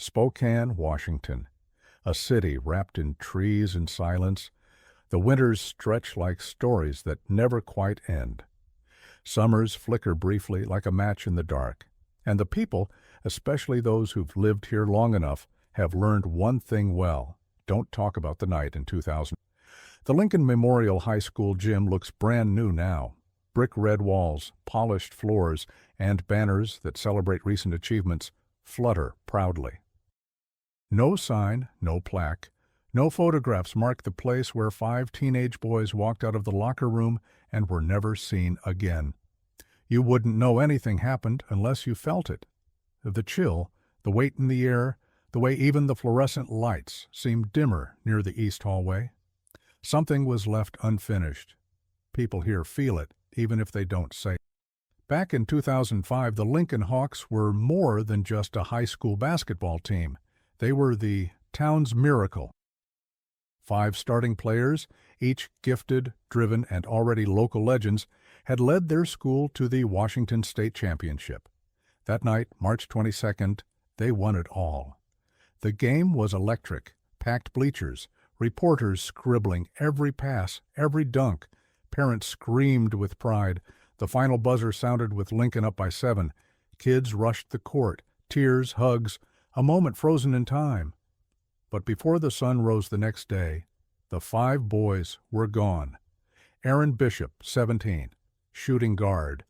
Spokane, Washington, a city wrapped in trees and silence. The winters stretch like stories that never quite end. Summers flicker briefly like a match in the dark. And the people, especially those who've lived here long enough, have learned one thing well: don't talk about the night in 2000. The Lincoln Memorial High School gym looks brand new now. Brick red walls, polished floors, and banners that celebrate recent achievements flutter proudly. No sign, no plaque, no photographs mark the place where 5 teenage boys walked out of the locker room and were never seen again. You wouldn't know anything happened unless you felt it. The chill, the weight in the air, the way even the fluorescent lights seemed dimmer near the east hallway. Something was left unfinished. People here feel it, even if they don't say it. Back in 2005, the Lincoln Hawks were more than just a high school basketball team. They were the town's miracle. 5 starting players, each gifted, driven, and already local legends, had led their school to the Washington State Championship. That night, March 22nd, they won it all. The game was electric, packed bleachers, reporters scribbling every pass, every dunk. Parents screamed with pride. The final buzzer sounded with Lincoln up by 7. Kids rushed the court, tears, hugs, a moment frozen in time. But before the sun rose the next day, the 5 boys were gone. Aaron Bishop, 17, shooting guard.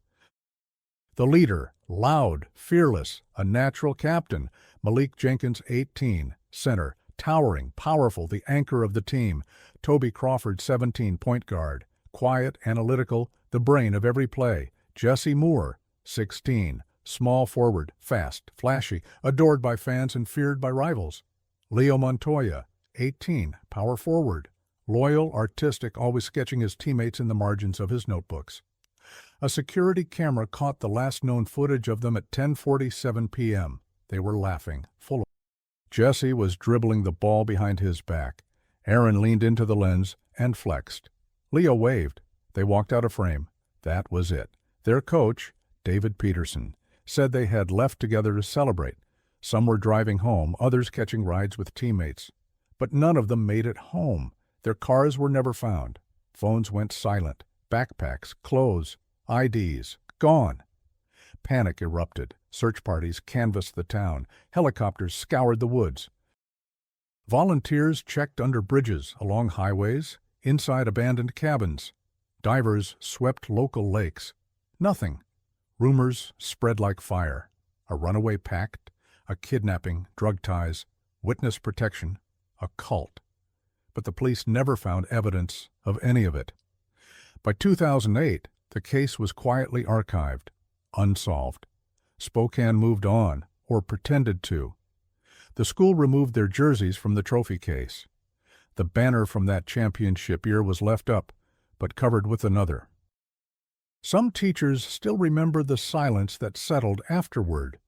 The leader, loud, fearless, a natural captain. Malik Jenkins, 18, center, towering, powerful, the anchor of the team. Toby Crawford, 17, point guard, quiet, analytical, the brain of every play. Jesse Moore, 16, small forward, fast, flashy, adored by fans and feared by rivals. Leo Montoya, 18, power forward, loyal, artistic, always sketching his teammates in the margins of his notebooks. A security camera caught the last known footage of them at 10:47 p.m. They were laughing, full of. Jesse was dribbling the ball behind his back. Aaron leaned into the lens and flexed. Leo waved. They walked out of frame. That was it. Their coach, David Peterson, said they had left together to celebrate. Some were driving home, others catching rides with teammates. But none of them made it home. Their cars were never found. Phones went silent. Backpacks, clothes, IDs, gone. Panic erupted. Search parties canvassed the town. Helicopters scoured the woods. Volunteers checked under bridges, along highways, inside abandoned cabins. Divers swept local lakes. Nothing. Rumors spread like fire. A runaway pact, a kidnapping, drug ties, witness protection, a cult. But the police never found evidence of any of it. By 2008, the case was quietly archived, unsolved. Spokane moved on, or pretended to. The school removed their jerseys from the trophy case. The banner from that championship year was left up, but covered with another. Some teachers still remember the silence that settled afterward,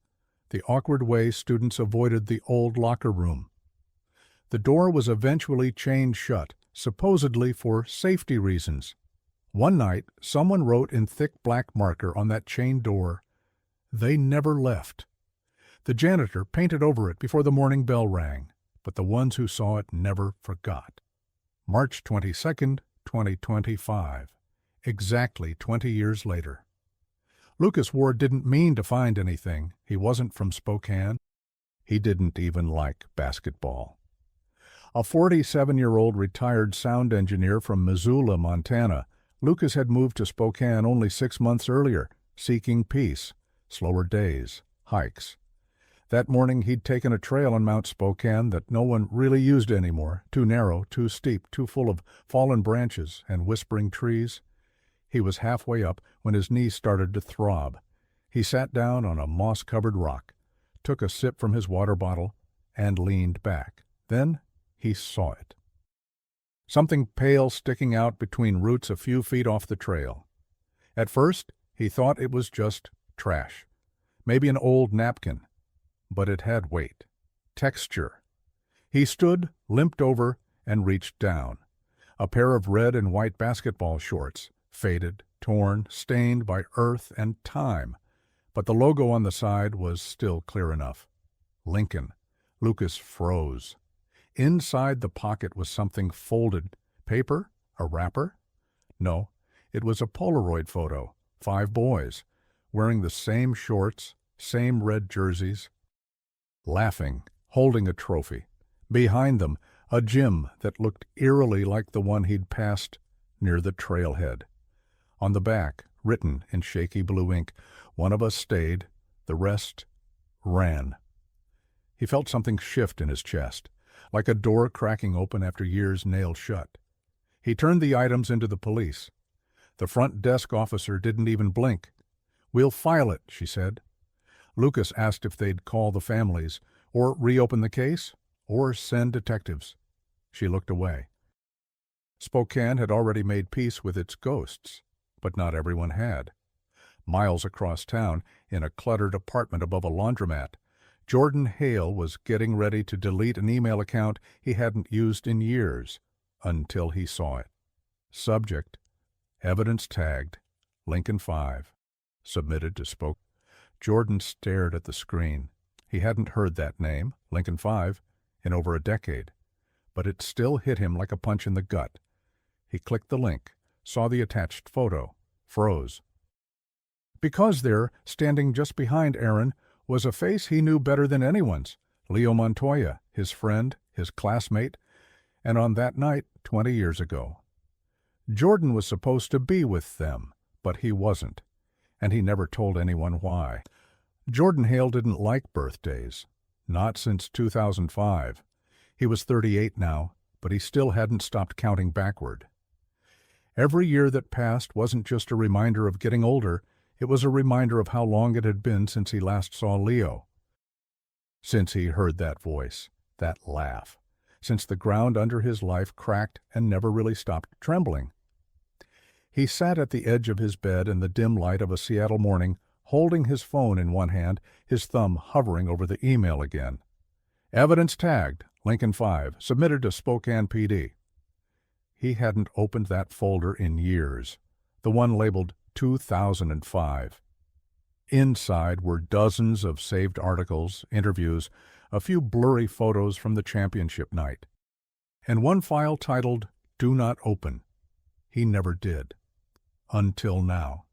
the awkward way students avoided the old locker room. The door was eventually chained shut, supposedly for safety reasons. One night, someone wrote in thick black marker on that chained door, "They never left." The janitor painted over it before the morning bell rang, but the ones who saw it never forgot. March 22nd, 2025, exactly 20 years later. Lucas Ward didn't mean to find anything. He wasn't from Spokane. He didn't even like basketball. A 47-year-old retired sound engineer from Missoula, Montana, Lucas had moved to Spokane only 6 months earlier, seeking peace, slower days, hikes. That morning he'd taken a trail on Mount Spokane that no one really used anymore, too narrow, too steep, too full of fallen branches and whispering trees. He was halfway up when his knees started to throb. He sat down on a moss-covered rock, took a sip from his water bottle, and leaned back. Then he saw it. Something pale sticking out between roots a few feet off the trail. At first, he thought it was just trash, maybe an old napkin, but it had weight, texture. He stood, limped over, and reached down. A pair of red and white basketball shorts, faded, torn, stained by earth and time, but the logo on the side was still clear enough. Lincoln. Lucas froze. Inside the pocket was something folded. Paper? A wrapper? No, it was a Polaroid photo. 5 boys, wearing the same shorts, same red jerseys, laughing, holding a trophy. Behind them, a gym that looked eerily like the one he'd passed near the trailhead. On the back, written in shaky blue ink, "One of us stayed, the rest ran." He felt something shift in his chest, like a door cracking open after years nailed shut. He turned the items into the police. The front desk officer didn't even blink. "We'll file it," she said. Lucas asked if they'd call the families, or reopen the case, or send detectives. She looked away. Spokane had already made peace with its ghosts, but not everyone had. Miles across town, in a cluttered apartment above a laundromat, Jordan Hale was getting ready to delete an email account he hadn't used in years, until he saw it. Subject: evidence tagged, Lincoln 5, submitted to Spokane. Jordan stared at the screen. He hadn't heard that name, Lincoln 5, in over a decade, but it still hit him like a punch in the gut. He clicked the link, saw the attached photo, froze. Because there, standing just behind Aaron, was a face he knew better than anyone's, Leo Montoya, his friend, his classmate, and on that night 20 years ago. Jordan was supposed to be with them, but he wasn't, and he never told anyone why. Jordan Hale didn't like birthdays, not since 2005. He was 38 now, but he still hadn't stopped counting backward. Every year that passed wasn't just a reminder of getting older, it was a reminder of how long it had been since he last saw Leo. Since he heard that voice, that laugh, since the ground under his life cracked and never really stopped trembling. He sat at the edge of his bed in the dim light of a Seattle morning, holding his phone in one hand, his thumb hovering over the email again. Evidence tagged, Lincoln 5, submitted to Spokane PD. He hadn't opened that folder in years, the one labeled 2005. Inside were dozens of saved articles, interviews, a few blurry photos from the championship night, and one file titled, "Do Not Open." He never did. Until now.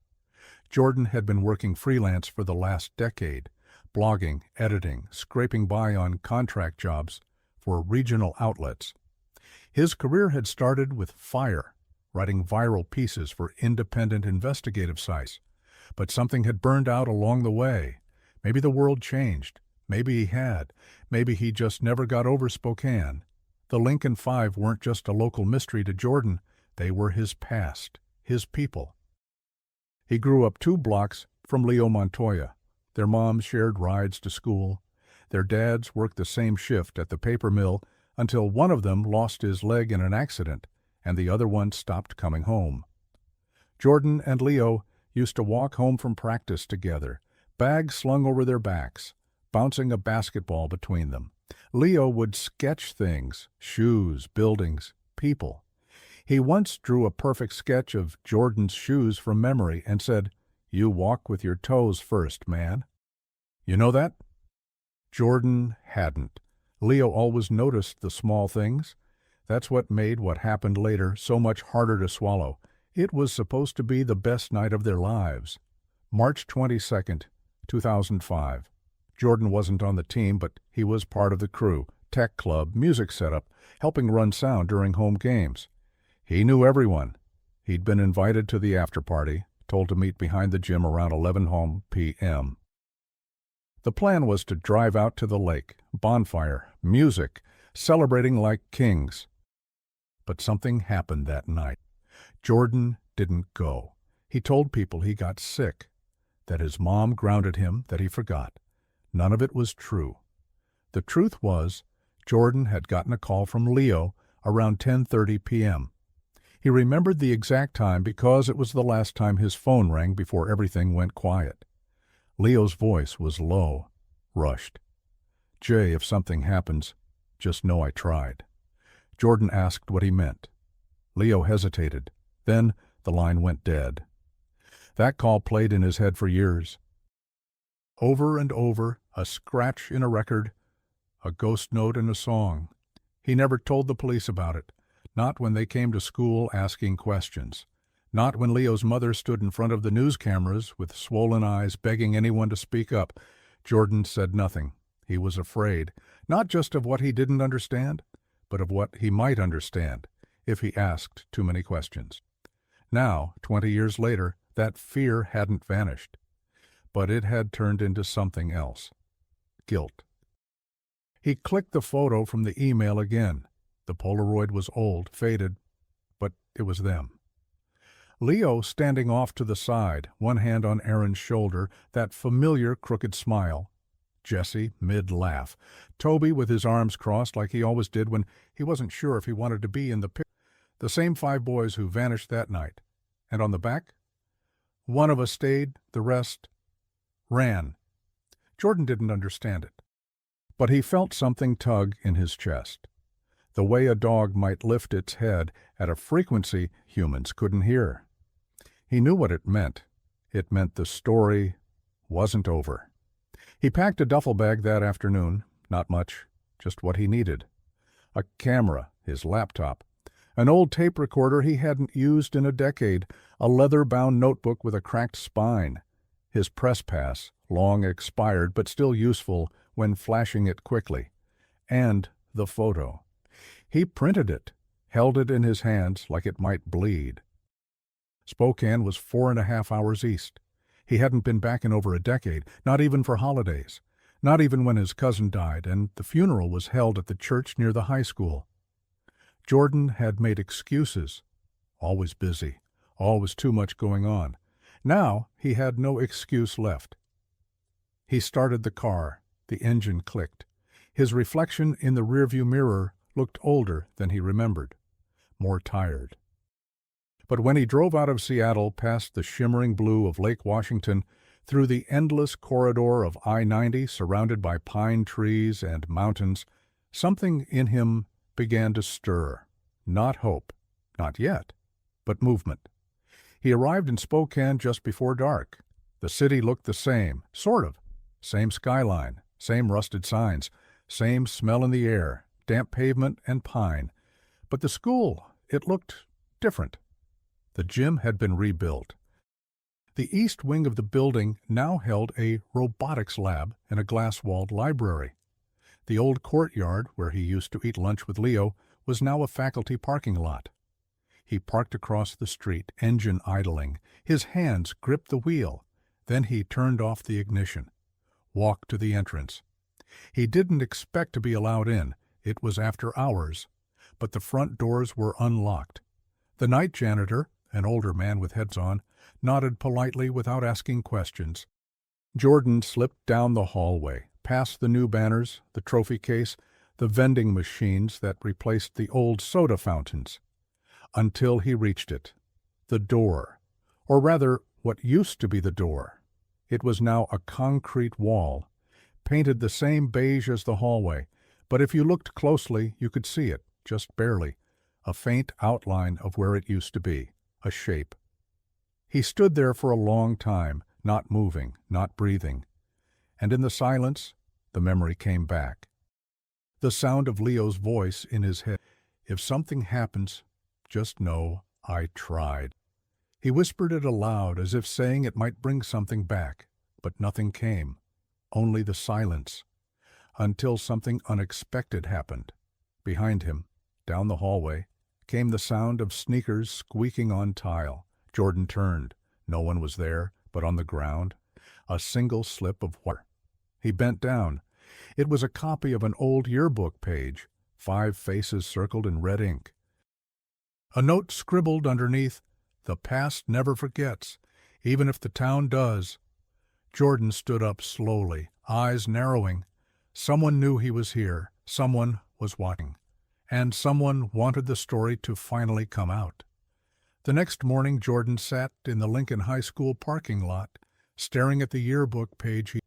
Jordan had been working freelance for the last decade, blogging, editing, scraping by on contract jobs for regional outlets. His career had started with fire, writing viral pieces for independent investigative sites. But something had burned out along the way. Maybe the world changed. Maybe he had. Maybe he just never got over Spokane. The Lincoln 5 weren't just a local mystery to Jordan. They were his past, his people. He grew up 2 blocks from Leo Montoya. Their moms shared rides to school. Their dads worked the same shift at the paper mill until one of them lost his leg in an accident and the other one stopped coming home. Jordan and Leo used to walk home from practice together, bags slung over their backs, bouncing a basketball between them. Leo would sketch things, shoes, buildings, people. He once drew a perfect sketch of Jordan's shoes from memory and said, "You walk with your toes first, man." You know that? Jordan hadn't. Leo always noticed the small things. That's what made what happened later so much harder to swallow. It was supposed to be the best night of their lives. March 22nd, 2005. Jordan wasn't on the team, but he was part of the crew, tech club, music setup, helping run sound during home games. He knew everyone. He'd been invited to the after party, told to meet behind the gym around 11 p.m. The plan was to drive out to the lake, bonfire, music, celebrating like kings. But something happened that night. Jordan didn't go. He told people he got sick, that his mom grounded him, that he forgot. None of it was true. The truth was, Jordan had gotten a call from Leo around 10:30 p.m. He remembered the exact time because it was the last time his phone rang before everything went quiet. Leo's voice was low, rushed. "Jay, if something happens, just know I tried." Jordan asked what he meant. Leo hesitated. Then the line went dead. That call played in his head for years. Over and over, a scratch in a record, a ghost note and a song. He never told the police about it, not when they came to school asking questions. Not when Leo's mother stood in front of the news cameras with swollen eyes begging anyone to speak up. Jordan said nothing. He was afraid, not just of what he didn't understand, but of what he might understand if he asked too many questions. Now, 20 years later, that fear hadn't vanished, but it had turned into something else. Guilt. He clicked the photo from the email again. The Polaroid was old, faded, but it was them. Leo standing off to the side, one hand on Aaron's shoulder, that familiar crooked smile. Jesse, mid-laugh. Toby with his arms crossed like he always did when he wasn't sure if he wanted to be in the picture. The same 5 boys who vanished that night. And on the back? One of us stayed, the rest ran. Jordan didn't understand it, but he felt something tug in his chest. The way a dog might lift its head at a frequency humans couldn't hear. He knew what it meant. It meant the story wasn't over. He packed a duffel bag that afternoon, not much, just what he needed. A camera, his laptop, an old tape recorder he hadn't used in a decade, a leather-bound notebook with a cracked spine, his press pass, long expired but still useful when flashing it quickly, and the photo. He printed it, held it in his hands like it might bleed. Spokane was 4.5 hours east. He hadn't been back in over a decade, not even for holidays, not even when his cousin died, and the funeral was held at the church near the high school. Jordan had made excuses. Always busy, always too much going on. Now he had no excuse left. He started the car. The engine clicked. His reflection in the rearview mirror looked older than he remembered, more tired. But when he drove out of Seattle past the shimmering blue of Lake Washington, through the endless corridor of I-90 surrounded by pine trees and mountains, something in him began to stir. Not hope, not yet, but movement. He arrived in Spokane just before dark. The city looked the same, sort of. Same skyline, same rusted signs, same smell in the air, damp pavement and pine. But the school, it looked different. The gym had been rebuilt. The east wing of the building now held a robotics lab and a glass-walled library. The old courtyard, where he used to eat lunch with Leo, was now a faculty parking lot. He parked across the street, engine idling. His hands gripped the wheel. Then he turned off the ignition, walked to the entrance. He didn't expect to be allowed in. It was after hours, but the front doors were unlocked. The night janitor, an older man with heads on, nodded politely without asking questions. Jordan slipped down the hallway, past the new banners, the trophy case, the vending machines that replaced the old soda fountains, until he reached it. The door, or rather, what used to be the door. It was now a concrete wall, painted the same beige as the hallway, but if you looked closely, you could see it, just barely, a faint outline of where it used to be, a shape. He stood there for a long time, not moving, not breathing, and in the silence, the memory came back. The sound of Leo's voice in his head. If something happens, just know I tried. He whispered it aloud as if saying it might bring something back, but nothing came, only the silence, until something unexpected happened. Behind him, down the hallway, came the sound of sneakers squeaking on tile. Jordan turned. No one was there, but on the ground, a single slip of water. He bent down. It was a copy of an old yearbook page, 5 faces circled in red ink. A note scribbled underneath, "The past never forgets, even if the town does." Jordan stood up slowly, eyes narrowing. Someone knew he was here. Someone was watching. And someone wanted the story to finally come out. The next morning, Jordan sat in the Lincoln High School parking lot, staring at the yearbook page.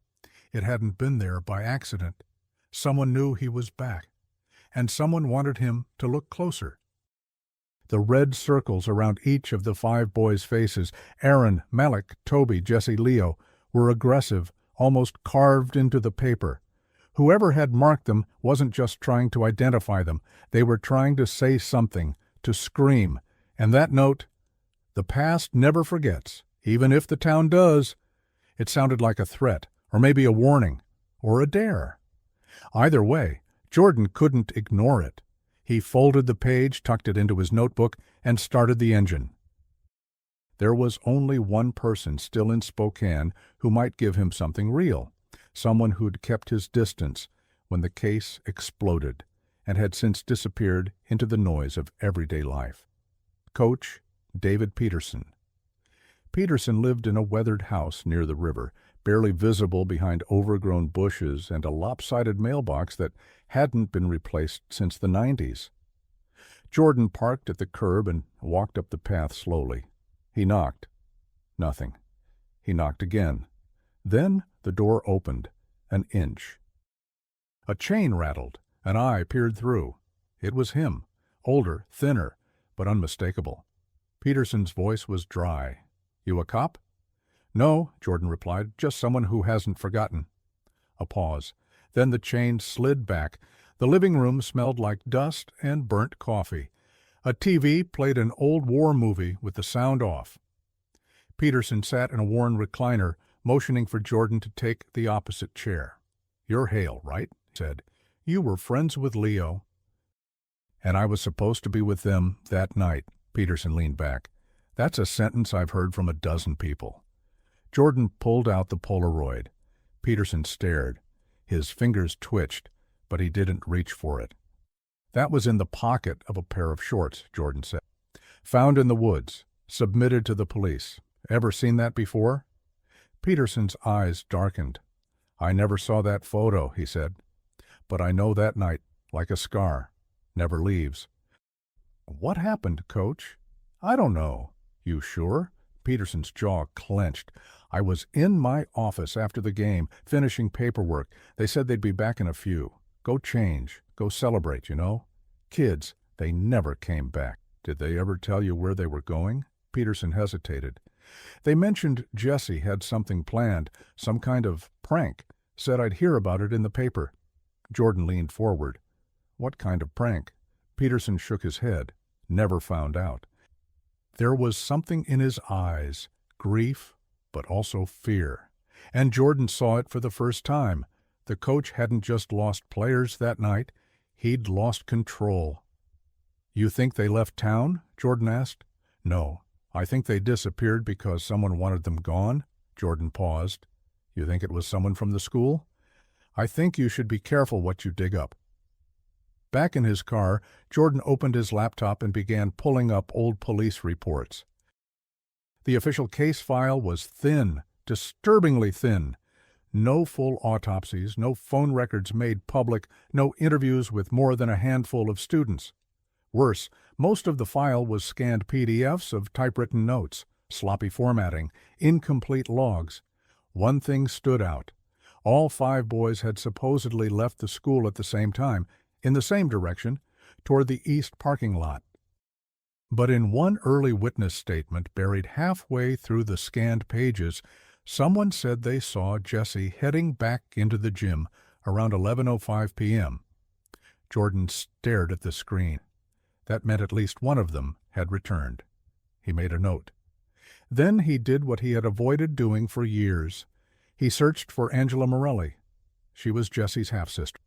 It hadn't been there by accident. Someone knew he was back, and someone wanted him to look closer. The red circles around each of the 5 boys' faces, Aaron, Malik, Toby, Jesse, Leo, were aggressive, almost carved into the paper. Whoever had marked them wasn't just trying to identify them. They were trying to say something, to scream. And that note, "The past never forgets, even if the town does," it sounded like a threat, or maybe a warning, or a dare. Either way, Jordan couldn't ignore it. He folded the page, tucked it into his notebook, and started the engine. There was only one person still in Spokane who might give him something real, someone who'd kept his distance when the case exploded and had since disappeared into the noise of everyday life. Coach David Peterson. Peterson lived in a weathered house near the river, barely visible behind overgrown bushes and a lopsided mailbox that hadn't been replaced since the 90s. Jordan parked at the curb and walked up the path slowly. He knocked. Nothing. He knocked again. Then the door opened, an inch. A chain rattled. An eye peered through. It was him, older, thinner, but unmistakable. Peterson's voice was dry. "You a cop?" "No," Jordan replied, "just someone who hasn't forgotten." A pause. Then the chain slid back. The living room smelled like dust and burnt coffee. A TV played an old war movie with the sound off. Peterson sat in a worn recliner, motioning for Jordan to take the opposite chair. "You're Hale, right?" he said. "You were friends with Leo." "And I was supposed to be with them that night," Peterson leaned back. "That's a sentence I've heard from a dozen people." Jordan pulled out the Polaroid. Peterson stared. His fingers twitched, but he didn't reach for it. "That was in the pocket of a pair of shorts," Jordan said. "Found in the woods. Submitted to the police. Ever seen that before?" Peterson's eyes darkened. "I never saw that photo," he said. "But I know that night, like a scar. Never leaves." "What happened, Coach?" "I don't know." "You sure?" Peterson's jaw clenched. "I was in my office after the game, finishing paperwork. They said they'd be back in a few. Go change. Go celebrate, you know. Kids, they never came back." "Did they ever tell you where they were going?" Peterson hesitated. "They mentioned Jesse had something planned, some kind of prank. Said I'd hear about it in the paper." Jordan leaned forward. "What kind of prank?" Peterson shook his head. "Never found out." There was something in his eyes, grief, but also fear. And Jordan saw it for the first time. The coach hadn't just lost players that night, he'd lost control. "You think they left town?" Jordan asked. "No. I think they disappeared because someone wanted them gone." Jordan paused. "You think it was someone from the school?" "I think you should be careful what you dig up." Back in his car, Jordan opened his laptop and began pulling up old police reports. The official case file was thin, disturbingly thin. No full autopsies, no phone records made public, no interviews with more than a handful of students. Worse, most of the file was scanned PDFs of typewritten notes, sloppy formatting, incomplete logs. One thing stood out. All 5 boys had supposedly left the school at the same time, in the same direction, toward the east parking lot. But in one early witness statement buried halfway through the scanned pages, someone said they saw Jesse heading back into the gym around 11:05 p.m. Jordan stared at the screen. That meant at least one of them had returned. He made a note. Then he did what he had avoided doing for years. He searched for Angela Morelli. She was Jesse's half-sister.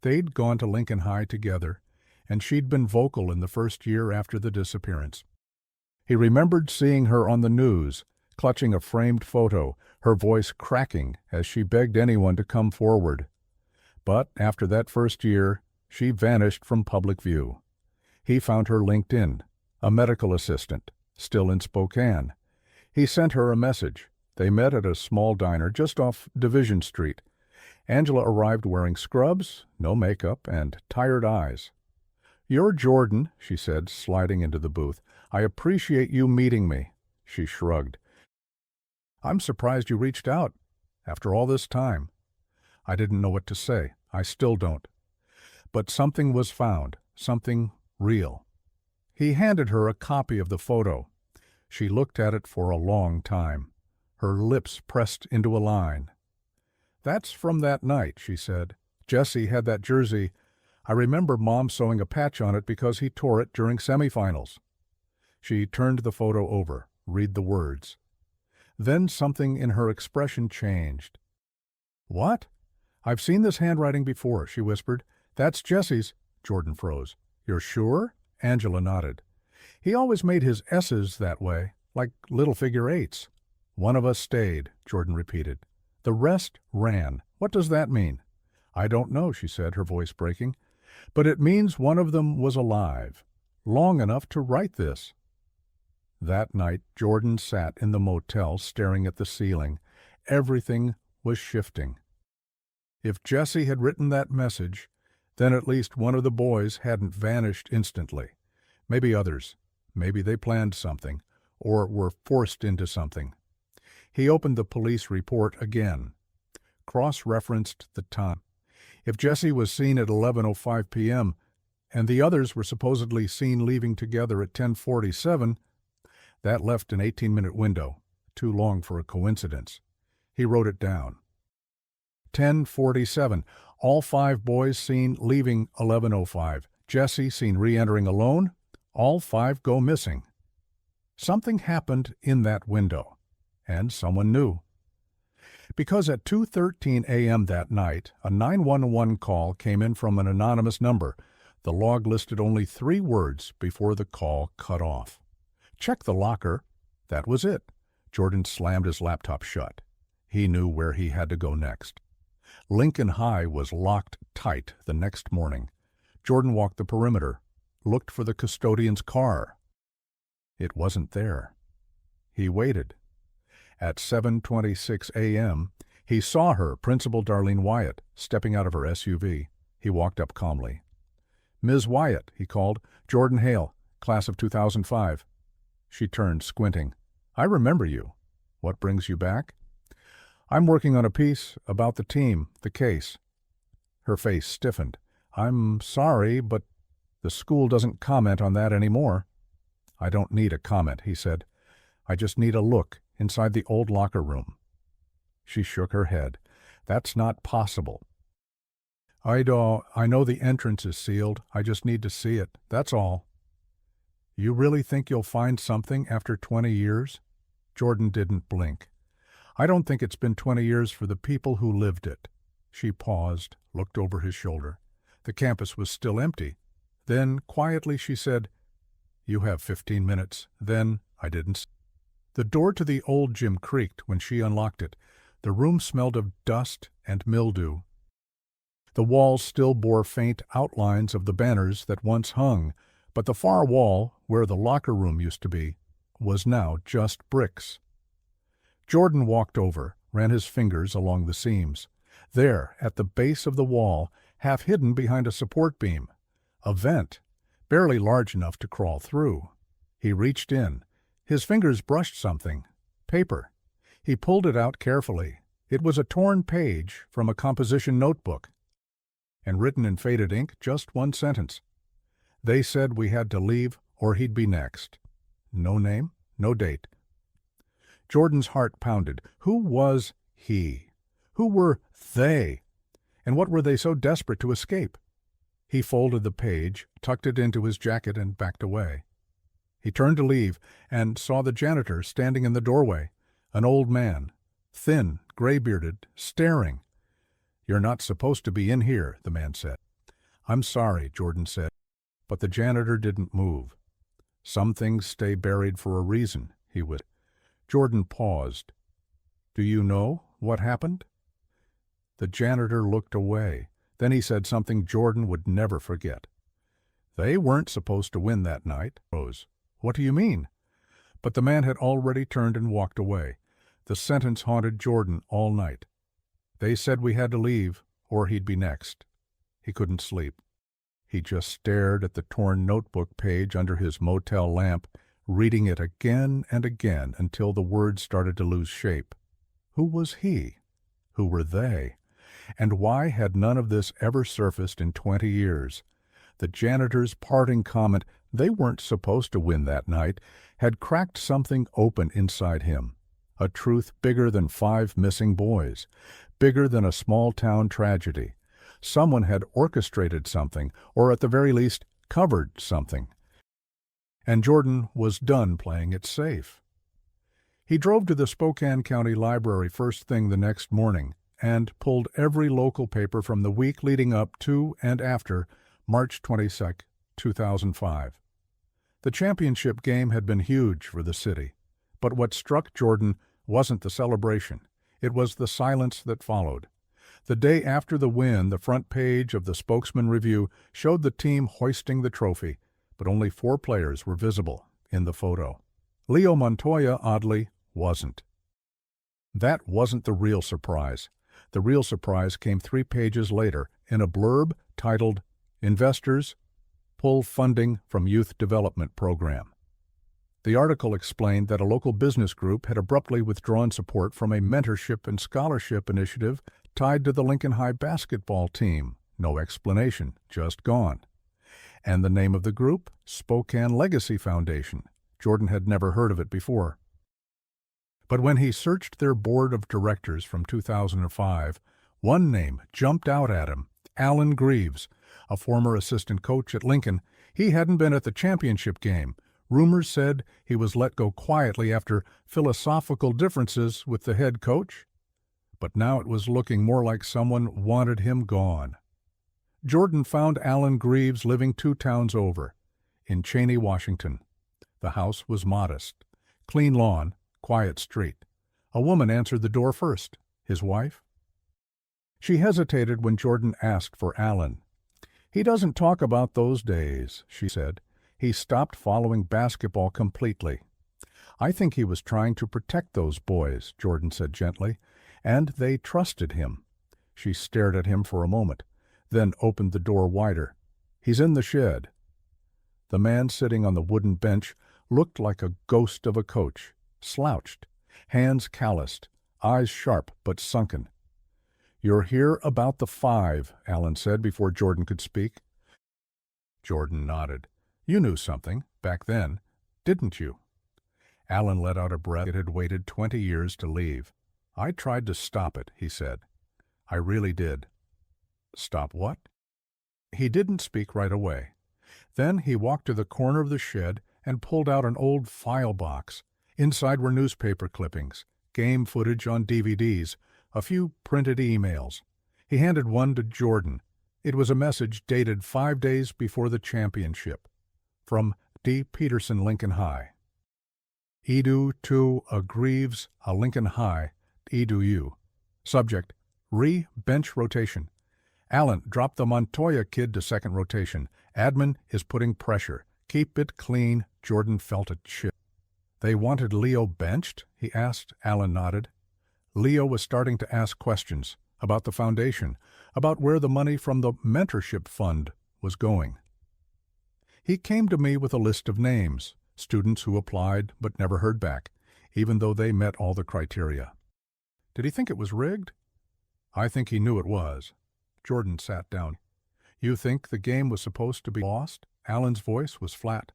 They'd gone to Lincoln High together, and she'd been vocal in the first year after the disappearance. He remembered seeing her on the news, clutching a framed photo, her voice cracking as she begged anyone to come forward. But after that first year, she vanished from public view. He found her LinkedIn, a medical assistant, still in Spokane. He sent her a message. They met at a small diner just off Division Street. Angela arrived wearing scrubs, no makeup, and tired eyes. "You're Jordan," she said, sliding into the booth. "I appreciate you meeting me." She shrugged. "I'm surprised you reached out after all this time." I didn't know what to say. I still don't. But something was found, something real. He handed her a copy of the photo. She looked at it for a long time, her lips pressed into a line. "That's from that night," she said. Jesse had that jersey. I remember Mom sewing a patch on it because he tore it during semifinals." She turned the photo over, read the words. Then something in her expression changed. "What? I've seen this handwriting before," she whispered. "That's Jesse's." Jordan froze. "You're sure?" Angela nodded. "He always made his S's that way, like little figure eights." "One of us stayed," Jordan repeated. "The rest ran. What does that mean?" "I don't know," she said, her voice breaking. "But it means one of them was alive, long enough to write this." That night, Jordan sat in the motel staring at the ceiling. Everything was shifting. If Jesse had written that message, then at least one of the boys hadn't vanished instantly. Maybe others. Maybe they planned something, or were forced into something. He opened the police report again, cross-referenced the time. If Jesse was seen at 11:05 p.m., and the others were supposedly seen leaving together at 10:47, that left an 18-minute window, too long for a coincidence. He wrote it down. 10:47. All 5 boys seen leaving 11:05. Jesse seen re-entering alone. All 5 go missing. Something happened in that window, and someone knew. Because at 2:13 a.m. that night, a 911 call came in from an anonymous number. The log listed only 3 words before the call cut off. "Check the locker." That was it. Jordan slammed his laptop shut. He knew where he had to go next. Lincoln High was locked tight the next morning. Jordan walked the perimeter, looked for the custodian's car. It wasn't there. He waited. At 7:26 a.m., he saw her, Principal Darlene Wyatt, stepping out of her SUV. He walked up calmly. "Ms. Wyatt," he called. "Jordan Hale, class of 2005. She turned, squinting. "I remember you. What brings you back?" "I'm working on a piece about the team, the case." Her face stiffened. "I'm sorry, but the school doesn't comment on that anymore." "I don't need a comment," he said. "I just need a look inside the old locker room." She shook her head. "That's not possible." I know the entrance is sealed. I just need to see it. That's all." "You really think you'll find something after 20 years? Jordan didn't blink. "I don't think it's been 20 years for the people who lived it." She paused, looked over his shoulder. The campus was still empty. Then, quietly, she said, "You have 15 minutes. Then I didn't." The door to the old gym creaked when she unlocked it. The room smelled of dust and mildew. The walls still bore faint outlines of the banners that once hung, but the far wall, where the locker room used to be, was now just bricks. Jordan walked over, ran his fingers along the seams. There, at the base of the wall, half hidden behind a support beam, a vent, barely large enough to crawl through. He reached in. His fingers brushed something. Paper. He pulled it out carefully. It was a torn page from a composition notebook. And written in faded ink, just one sentence. "They said we had to leave or he'd be next." No name, no date. Jordan's heart pounded. Who was he? Who were they? And what were they so desperate to escape? He folded the page, tucked it into his jacket, and backed away. He turned to leave and saw the janitor standing in the doorway, an old man, thin, gray-bearded, staring. "You're not supposed to be in here," the man said. "I'm sorry," Jordan said, but the janitor didn't move. "Some things stay buried for a reason," he whispered. Jordan paused. "Do you know what happened?" The janitor looked away. Then he said something Jordan would never forget. "They weren't supposed to win that night." Rose. "What do you mean?" But the man had already turned and walked away. The sentence haunted Jordan all night. "They said we had to leave, or he'd be next." He couldn't sleep. He just stared at the torn notebook page under his motel lamp, reading it again and again until the words started to lose shape. Who was he? Who were they? And why had none of this ever surfaced in 20 years? The janitor's parting comment, "They weren't supposed to win that night," had cracked something open inside him. A truth bigger than 5 missing boys, bigger than a small-town tragedy. Someone had orchestrated something, or at the very least, covered something. And Jordan was done playing it safe. He drove to the Spokane County Library first thing the next morning and pulled every local paper from the week leading up to and after March 22, 2005. The championship game had been huge for the city, but what struck Jordan wasn't the celebration. It was the silence that followed. The day after the win, the front page of the Spokesman Review showed the team hoisting the trophy, but only 4 players were visible in the photo. Leo Montoya, oddly, wasn't. That wasn't the real surprise. The real surprise came 3 pages later in a blurb titled, "Investors Pull Funding from Youth Development Program." The article explained that a local business group had abruptly withdrawn support from a mentorship and scholarship initiative tied to the Lincoln High basketball team. No explanation, just gone. And the name of the group? Spokane Legacy Foundation. Jordan had never heard of it before. But when he searched their board of directors from 2005, one name jumped out at him: Alan Greaves, a former assistant coach at Lincoln. He hadn't been at the championship game. Rumors said he was let go quietly after philosophical differences with the head coach. But now it was looking more like someone wanted him gone. Jordan found Alan Greaves living 2 towns over, in Cheney, Washington. The house was modest. Clean lawn, quiet street. A woman answered the door first. His wife? She hesitated when Jordan asked for Alan. "He doesn't talk about those days," she said. "He stopped following basketball completely." "I think he was trying to protect those boys," Jordan said gently, "and they trusted him." She stared at him for a moment, then opened the door wider. "He's in the shed." The man sitting on the wooden bench looked like a ghost of a coach, slouched, hands calloused, eyes sharp but sunken. "You're here about the 5, Alan said before Jordan could speak. Jordan nodded. "You knew something, back then, didn't you?" Alan let out a breath. It had waited 20 years to leave. "I tried to stop it," he said. "I really did." "Stop what?" He didn't speak right away. Then he walked to the corner of the shed and pulled out an old file box. Inside were newspaper clippings, game footage on DVDs, a few printed emails. He handed one to Jordan. It was a message dated 5 days before the championship. From D. Peterson, Lincoln High. "Edu to a Greaves, a Lincoln High, edu you." Subject: Bench rotation. "Alan, drop the Montoya kid to second rotation. Admin is putting pressure. Keep it clean." Jordan felt a chill. "They wanted Leo benched?" he asked. Alan nodded. Leo was starting to ask questions about the foundation, about where the money from the mentorship fund was going. "He came to me with a list of names, students who applied but never heard back, even though they met all the criteria." "Did he think it was rigged?" "I think he knew it was." Jordan sat down. "You think the game was supposed to be lost?" Alan's voice was flat.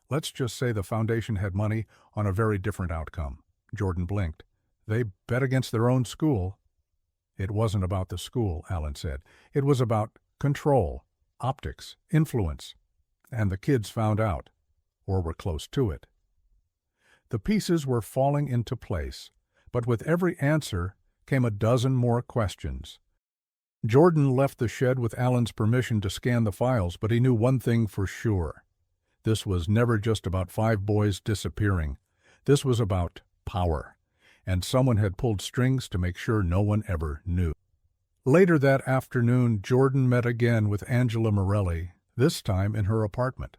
"Let's just say the foundation had money on a very different outcome." Jordan blinked. "They bet against their own school." "It wasn't about the school," Alan said. "It was about control, optics, influence. And the kids found out, or were close to it." The pieces were falling into place, but with every answer came a dozen more questions. Jordan left the shed with Alan's permission to scan the files, but he knew one thing for sure. This was never just about 5 boys disappearing. This was about power, and someone had pulled strings to make sure no one ever knew. Later that afternoon, Jordan met again with Angela Morelli, this time in her apartment.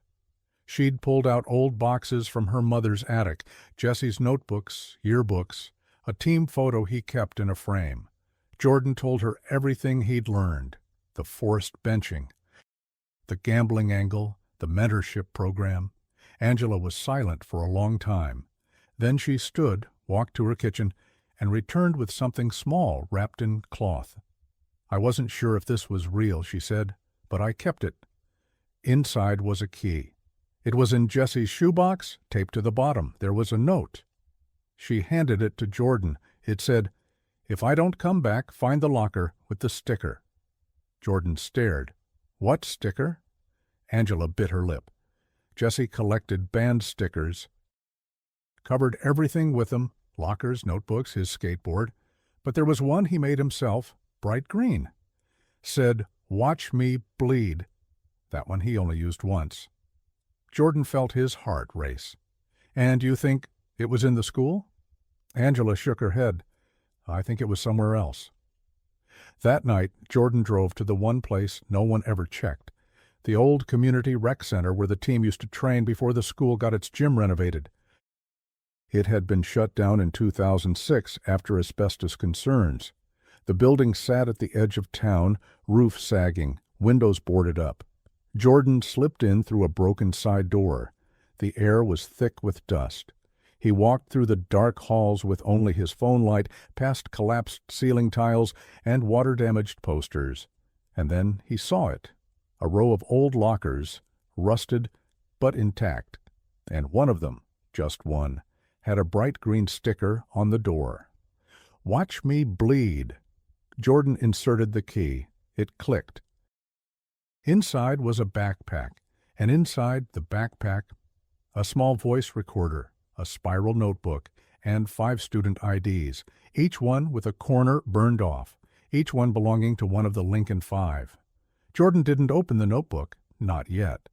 She'd pulled out old boxes from her mother's attic, Jesse's notebooks, yearbooks, a team photo he kept in a frame. Jordan told her everything he'd learned: the forced benching, the gambling angle, the mentorship program. Angela was silent for a long time. Then she stood, walked to her kitchen, and returned with something small wrapped in cloth. "I wasn't sure if this was real," she said, "but I kept it." Inside was a key. It was in Jesse's shoebox, taped to the bottom. There was a note. She handed it to Jordan. It said, "If I don't come back, find the locker with the sticker." Jordan stared. What sticker? Angela bit her lip. Jesse collected band stickers, covered everything with them, lockers, notebooks, his skateboard. But there was one he made himself, bright green. Said, "Watch me bleed." That one he only used once. Jordan felt his heart race. And you think it was in the school? Angela shook her head. I think it was somewhere else. That night, Jordan drove to the one place no one ever checked, the old community rec center where the team used to train before the school got its gym renovated. It had been shut down in 2006 after asbestos concerns. The building sat at the edge of town, roof sagging, windows boarded up. Jordan slipped in through a broken side door. The air was thick with dust. He walked through the dark halls with only his phone light, past collapsed ceiling tiles and water-damaged posters. And then he saw it. A row of old lockers, rusted but intact. And one of them, just one, had a bright green sticker on the door. "Watch me bleed." Jordan inserted the key. It clicked. Inside was a backpack, and inside the backpack, a small voice recorder, a spiral notebook, and 5 student IDs, each one with a corner burned off, each one belonging to one of the Lincoln 5. Jordan didn't open the notebook, not yet.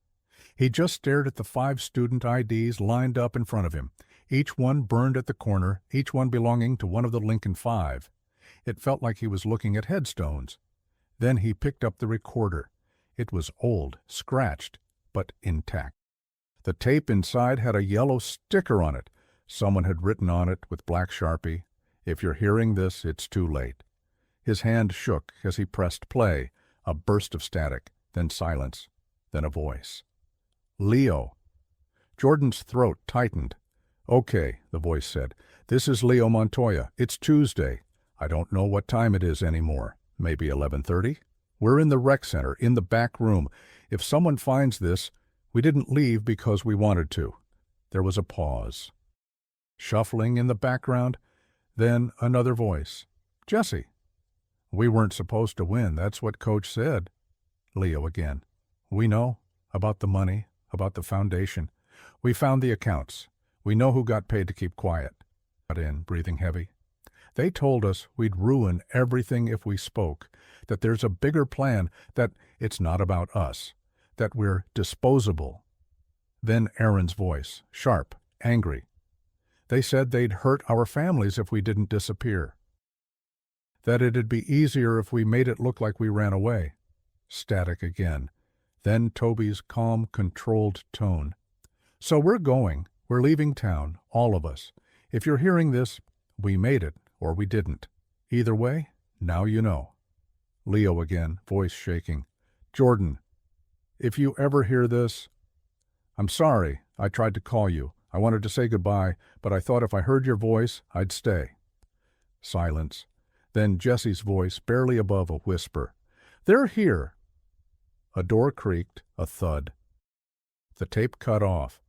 He just stared at the 5 student IDs lined up in front of him, each one burned at the corner, each one belonging to one of the Lincoln 5. It felt like he was looking at headstones. Then he picked up the recorder. It was old, scratched, but intact. The tape inside had a yellow sticker on it. Someone had written on it with black Sharpie, "If you're hearing this, it's too late." His hand shook as he pressed play. A burst of static, then silence, then a voice. "Leo." Jordan's throat tightened. "Okay," the voice said. "This is Leo Montoya. It's Tuesday. I don't know what time it is anymore. Maybe 11:30? We're in the rec center, in the back room. If someone finds this, we didn't leave because we wanted to." There was a pause. Shuffling in the background, then another voice. "Jesse." "We weren't supposed to win. That's what Coach said." Leo again. "We know. About the money, about the foundation. We found the accounts. We know who got paid to keep quiet." Got in, breathing heavy. "They told us we'd ruin everything if we spoke, that there's a bigger plan, that it's not about us, that we're disposable." Then Aaron's voice, sharp, angry. "They said they'd hurt our families if we didn't disappear. That it'd be easier if we made it look like we ran away." Static again. Then Toby's calm, controlled tone. "So we're going. We're leaving town, all of us. If you're hearing this, we made it, or we didn't. Either way, now you know." Leo again, voice shaking. "Jordan, if you ever hear this, I'm sorry I tried to call you. I wanted to say goodbye, but I thought if I heard your voice, I'd stay." Silence. Then Jesse's voice, barely above a whisper. "They're here." A door creaked, a thud. The tape cut off.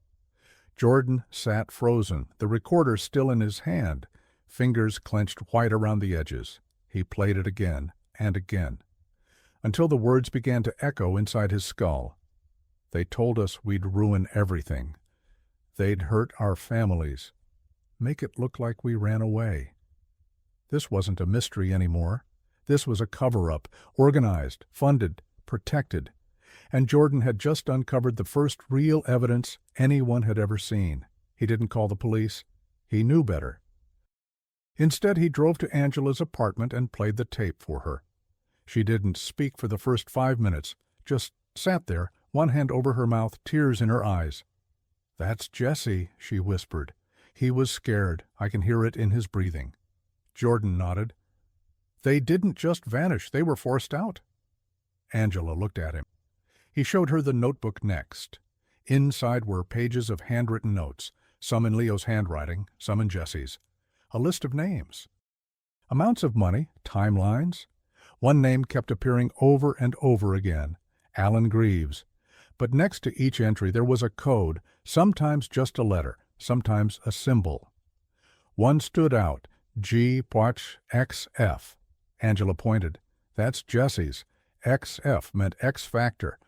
Jordan sat frozen, the recorder still in his hand, fingers clenched white around the edges. He played it again and again, until the words began to echo inside his skull. "They told us we'd ruin everything. They'd hurt our families. Make it look like we ran away." This wasn't a mystery anymore. This was a cover-up, organized, funded, protected. And Jordan had just uncovered the first real evidence anyone had ever seen. He didn't call the police. He knew better. Instead, he drove to Angela's apartment and played the tape for her. She didn't speak for the first 5 minutes, just sat there, one hand over her mouth, tears in her eyes. "That's Jesse," she whispered. "He was scared. I can hear it in his breathing." Jordan nodded. "They didn't just vanish. They were forced out." Angela looked at him. He showed her the notebook next. Inside were pages of handwritten notes, some in Leo's handwriting, some in Jesse's. A list of names. Amounts of money, timelines. One name kept appearing over and over again, Alan Greaves. But next to each entry there was a code, sometimes just a letter, sometimes a symbol. One stood out, G-XF. Angela pointed. "That's Jesse's. XF meant X factor,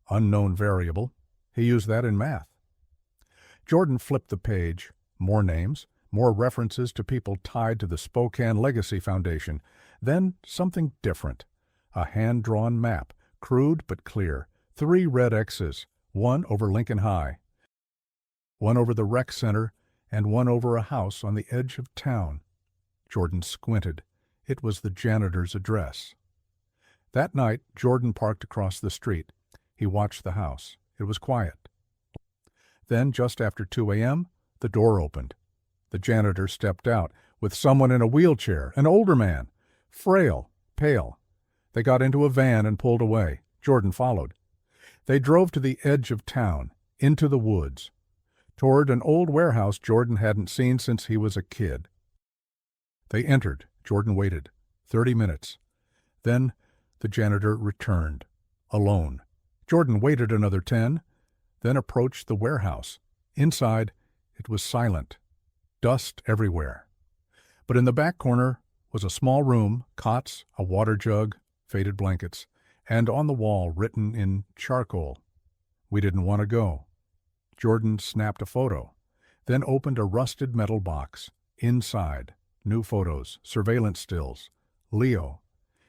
unknown variable. He used that in math. Jordan flipped the page. More names, more references to people tied to the Spokane Legacy Foundation. Then something different. A hand-drawn map, crude but clear. 3 red X's, one over Lincoln High, one over the rec center, and one over a house on the edge of town. Jordan squinted. It was the janitor's address. That night, Jordan parked across the street. He watched the house. It was quiet. Then, just after 2 a.m., the door opened. The janitor stepped out with someone in a wheelchair, an older man, frail, pale. They got into a van and pulled away. Jordan followed. They drove to the edge of town, into the woods, toward an old warehouse Jordan hadn't seen since he was a kid. They entered. Jordan waited. 30 minutes. Then the janitor returned, alone. Jordan waited another 10, then approached the warehouse. Inside, it was silent. Dust everywhere. But in the back corner was a small room, cots, a water jug, faded blankets, and on the wall, written in charcoal, "We didn't want to go." Jordan snapped a photo, then opened a rusted metal box. Inside, new photos, surveillance stills. Leo,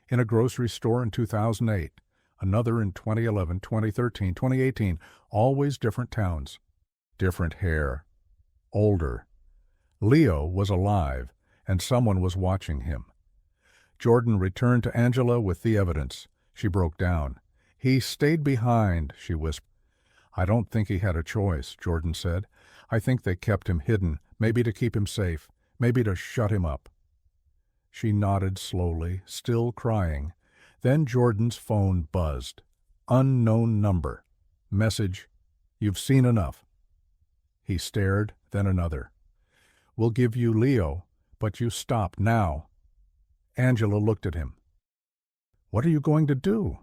in a grocery store in 2008, another in 2011, 2013, 2018, always different towns. Different hair. Older. Leo was alive, and someone was watching him. Jordan returned to Angela with the evidence. She broke down. "He stayed behind," she whispered. "I don't think he had a choice," Jordan said. "I think they kept him hidden, maybe to keep him safe, maybe to shut him up." She nodded slowly, still crying. Then Jordan's phone buzzed. Unknown number. Message, "You've seen enough." He stared, then another. "We'll give you Leo, but you stop now." Angela looked at him. "What are you going to do?"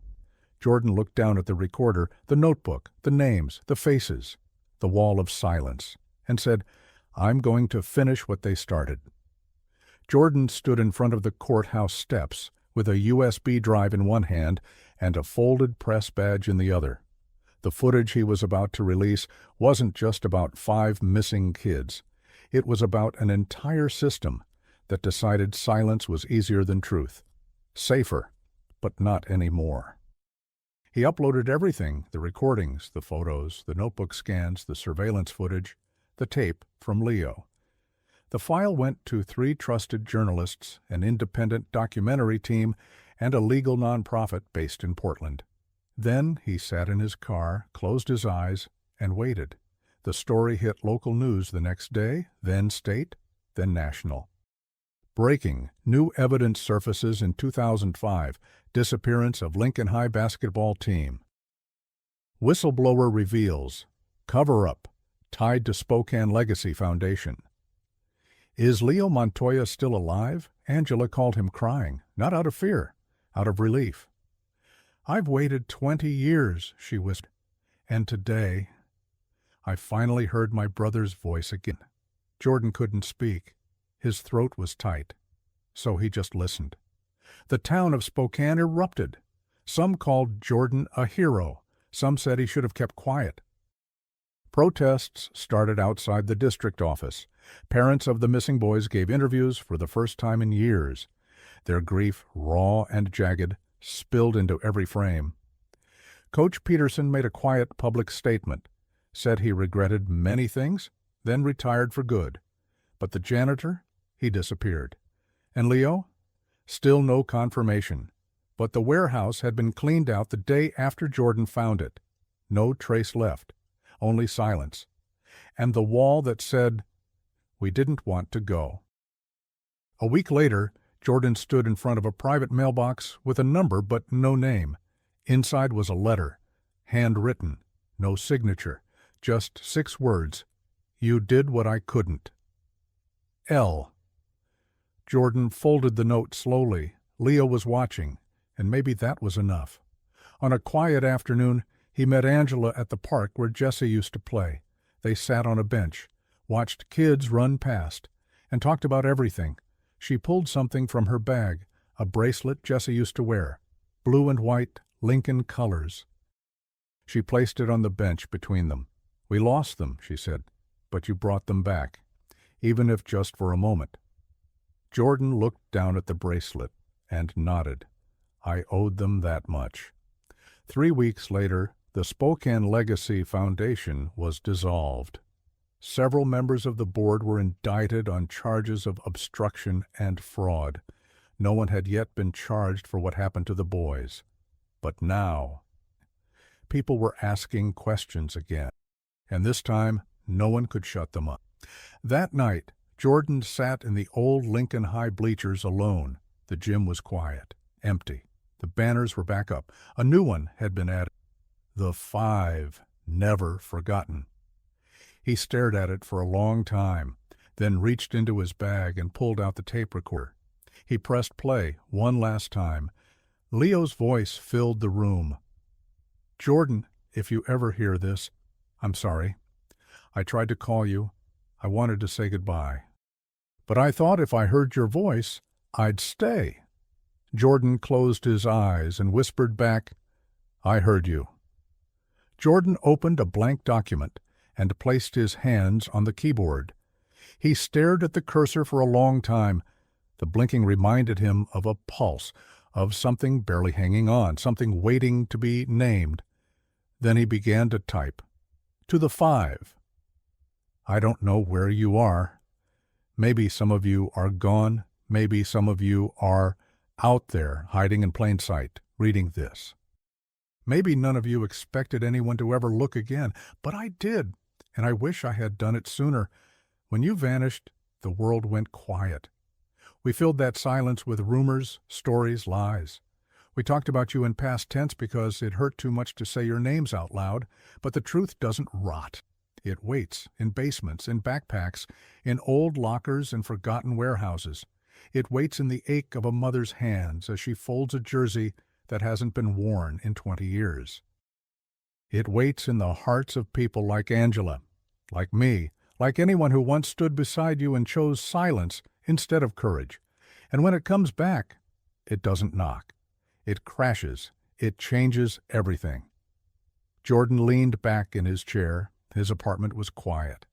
Jordan looked down at the recorder, the notebook, the names, the faces, the wall of silence, and said, "I'm going to finish what they started." Jordan stood in front of the courthouse steps with a USB drive in one hand and a folded press badge in the other. The footage he was about to release wasn't just about 5 missing kids. It was about an entire system that decided silence was easier than truth. Safer, but not anymore. He uploaded everything, the recordings, the photos, the notebook scans, the surveillance footage, the tape from Leo. The file went to 3 trusted journalists, an independent documentary team, and a legal nonprofit based in Portland. Then he sat in his car, closed his eyes, and waited. The story hit local news the next day, then state, then national. Breaking, new evidence surfaces in 2005, disappearance of Lincoln High basketball team. Whistleblower reveals, cover-up, tied to Spokane Legacy Foundation. Is Leo Montoya still alive? Angela called him crying, not out of fear, out of relief. "I've waited 20 years, she whispered, and today I finally heard my brother's voice again." Jordan couldn't speak. His throat was tight, so he just listened. The town of Spokane erupted. Some called Jordan a hero. Some said he should have kept quiet. Protests started outside the district office. Parents of the missing boys gave interviews for the first time in years. Their grief, raw and jagged, spilled into every frame. Coach Peterson made a quiet public statement, said he regretted many things, then retired for good. But the janitor, he disappeared. And Leo? Still no confirmation. But the warehouse had been cleaned out the day after Jordan found it. No trace left, only silence. And the wall that said, "We didn't want to go." A week later, Jordan stood in front of a private mailbox with a number but no name. Inside was a letter, handwritten, no signature, just 6 words. "You did what I couldn't." L. Jordan folded the note slowly. Leo was watching, and maybe that was enough. On a quiet afternoon, he met Angela at the park where Jesse used to play. They sat on a bench, watched kids run past, and talked about everything. She pulled something from her bag, a bracelet Jesse used to wear, blue and white, Lincoln colors. She placed it on the bench between them. "We lost them," she said, "but you brought them back, even if just for a moment." Jordan looked down at the bracelet and nodded. I owed them that much. 3 weeks later, the Spokane Legacy Foundation was dissolved. Several members of the board were indicted on charges of obstruction and fraud. No one had yet been charged for what happened to the boys. But now, people were asking questions again, and this time no one could shut them up. That night, Jordan sat in the old Lincoln High bleachers alone. The gym was quiet, empty. The banners were back up. A new one had been added. The 5, never forgotten. He stared at it for a long time, then reached into his bag and pulled out the tape recorder. He pressed play one last time. Leo's voice filled the room. "Jordan, if you ever hear this, I'm sorry. I tried to call you. I wanted to say goodbye. But I thought if I heard your voice, I'd stay." Jordan closed his eyes and whispered back, "I heard you." Jordan opened a blank document and placed his hands on the keyboard. He stared at the cursor for a long time. The blinking reminded him of a pulse, of something barely hanging on, something waiting to be named. Then he began to type. "To the 5. I don't know where you are. Maybe some of you are gone. Maybe some of you are out there, hiding in plain sight, reading this. Maybe none of you expected anyone to ever look again, but I did, and I wish I had done it sooner. When you vanished, the world went quiet. We filled that silence with rumors, stories, lies. We talked about you in past tense because it hurt too much to say your names out loud, but the truth doesn't rot. It waits in basements, in backpacks, in old lockers and forgotten warehouses. It waits in the ache of a mother's hands as she folds a jersey that hasn't been worn in 20 years. It waits in the hearts of people like Angela, like me, like anyone who once stood beside you and chose silence instead of courage. And when it comes back, it doesn't knock. It crashes. It changes everything. Jordan leaned back in his chair. His apartment was quiet.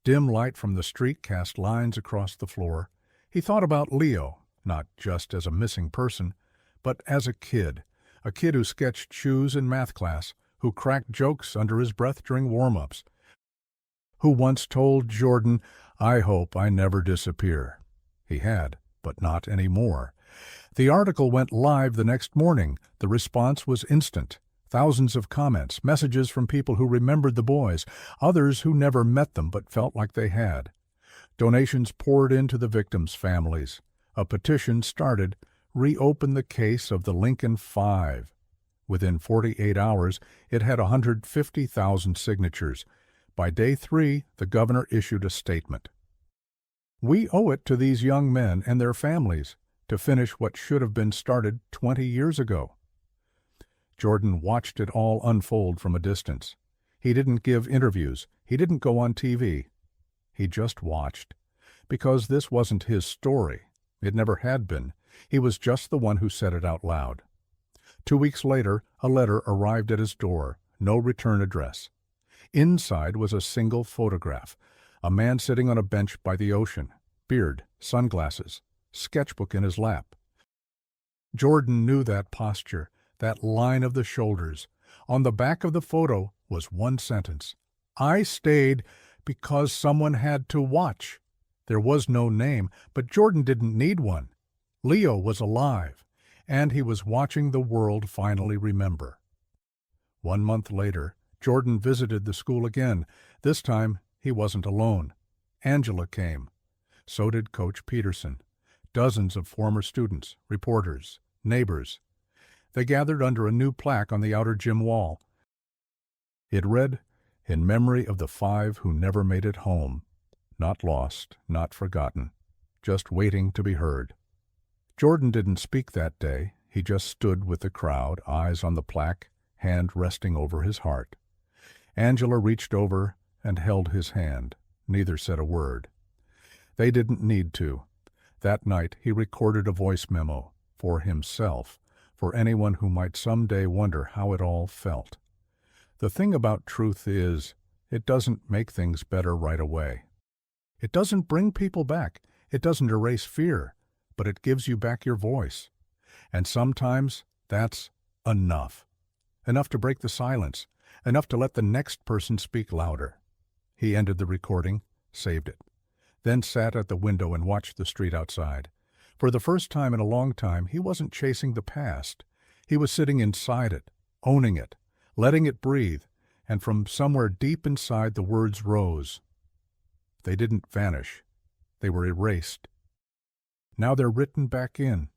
Dim light from the street cast lines across the floor. He thought about Leo, not just as a missing person, but as a kid who sketched shoes in math class, who cracked jokes under his breath during warm-ups, who once told Jordan, "I hope I never disappear." He had, but not anymore. The article went live the next morning. The response was instant. Thousands of comments, messages from people who remembered the boys, others who never met them but felt like they had. Donations poured into the victims' families. A petition started, "Reopen the case of the Lincoln 5." Within 48 hours, it had 150,000 signatures. By day 3, the governor issued a statement. "We owe it to these young men and their families to finish what should have been started 20 years ago." Jordan watched it all unfold from a distance. He didn't give interviews. He didn't go on TV. He just watched. Because this wasn't his story. It never had been. He was just the one who said it out loud. 2 weeks later, a letter arrived at his door. No return address. Inside was a single photograph. A man sitting on a bench by the ocean. Beard, sunglasses, sketchbook in his lap. Jordan knew that posture, that line of the shoulders. On the back of the photo was one sentence. "I stayed because someone had to watch." There was no name, but Jordan didn't need one. Leo was alive, and he was watching the world finally remember. 1 month later, Jordan visited the school again. This time, he wasn't alone. Angela came. So did Coach Peterson. Dozens of former students, reporters, neighbors. They gathered under a new plaque on the outer gym wall. It read, "In memory of the 5 who never made it home. Not lost, not forgotten, just waiting to be heard." Jordan didn't speak that day. He just stood with the crowd, eyes on the plaque, hand resting over his heart. Angela reached over and held his hand. Neither said a word. They didn't need to. That night he recorded a voice memo for himself, for anyone who might someday wonder how it all felt. The thing about truth is, it doesn't make things better right away. It doesn't bring people back. It doesn't erase fear, but it gives you back your voice. And sometimes that's enough. Enough to break the silence. Enough to let the next person speak louder. He ended the recording, saved it, then sat at the window and watched the street outside. For the first time in a long time, he wasn't chasing the past. He was sitting inside it, owning it, letting it breathe, and from somewhere deep inside the words rose. They didn't vanish. They were erased. Now they're written back in,